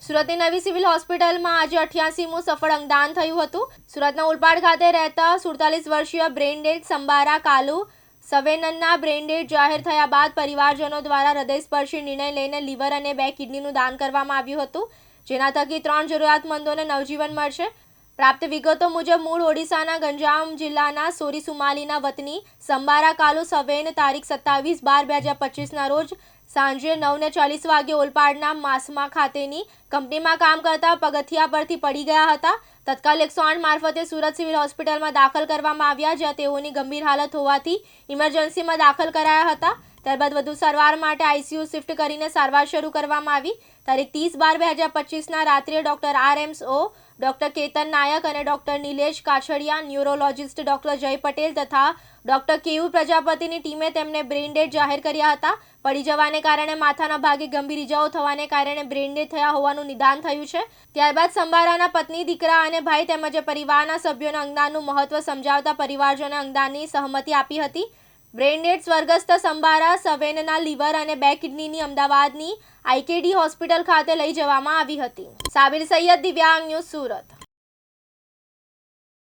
સુરતની નવી સિવિલ હોસ્પિટલમાં આજે 88મું સફળ અંગદાન થયું હતું। સુરતના ઉલપાડ ખાતે રહેતા 47 વર્ષીય બ્રેઇનડેડ સંબારા કાલુ સવેનનના બ્રેઇનડેડ જાહેર થયા બાદ પરિવારજનો દ્વારા હૃદયસ્પર્શી નિર્ણય લઈને લીવર અને 2 કિડનીનું દાન કરવામાં આવ્યું હતું, જેના થકી 3 જરૂરિયાતમંદોને નવજીવન મળશે। પ્રાપ્ત વિગતો મુજબ મૂળ ઓડિશાના ગંજામ જિલ્લાના સોરીસુમાલીના વતની સંબારા કાલુ સવેન તારીખ 27/12/2025ના રોજ સાંજે 9:40 વાગ્યે ઓલપાડના માસમા ખાતેની કંપનીમાં કામ કરતા પગથિયા પરથી પડી ગયા હતા। તત્કાલ 108 મારફતે સુરત સિવિલ હોસ્પિટલમાં દાખલ કરવામાં આવ્યા, જ્યાં તેઓની ગંભીર હાલત હોવાથી ઇમરજન્સીમાં દાખલ કરાયા હતા। ત્યારબાદ વધુ સારવાર માટે આઈસીયુ શિફ્ટ કરીને સારવાર શરૂ કરવામાં આવી। તારીખ 30/12/2025ના રાત્રે ડોક્ટર RMO ડોક્ટર કેતન નાયક અને doctor Nilesh Kachhadiya, neurologist doctor જય પટેલ તથા ડોક્ટર કેયુ પ્રજાપતિની ટીમે તેમને બ્રેઇનડેડ જાહેર કર્યા હતા। પડી જવાને કારણે માથાના ભાગે ગંભીર ઇજાઓ થવાને કારણે બ્રેઇનડેડ થયા હોવાનું નિદાન થયું છે। ત્યારબાદ સંબારાના પત્ની, દીકરા અને ભાઈ તેમજ પરિવારના સભ્યોને અંગદાનનું મહત્વ સમજાવતા પરિવારજનોએ અંગદાનની સહમતિ આપી હતી। બ્રેઇનડેડ સ્વર્ગસ્થ સંબારા સવેનના લીવર અને 2 કિડનીની અમદાવાદની IKD હોસ્પિટલ ખાતે લઈ જવામાં આવી હતી। સાબિર સૈયદ, દિવ્યાંગ ન્યૂઝ, સુરત।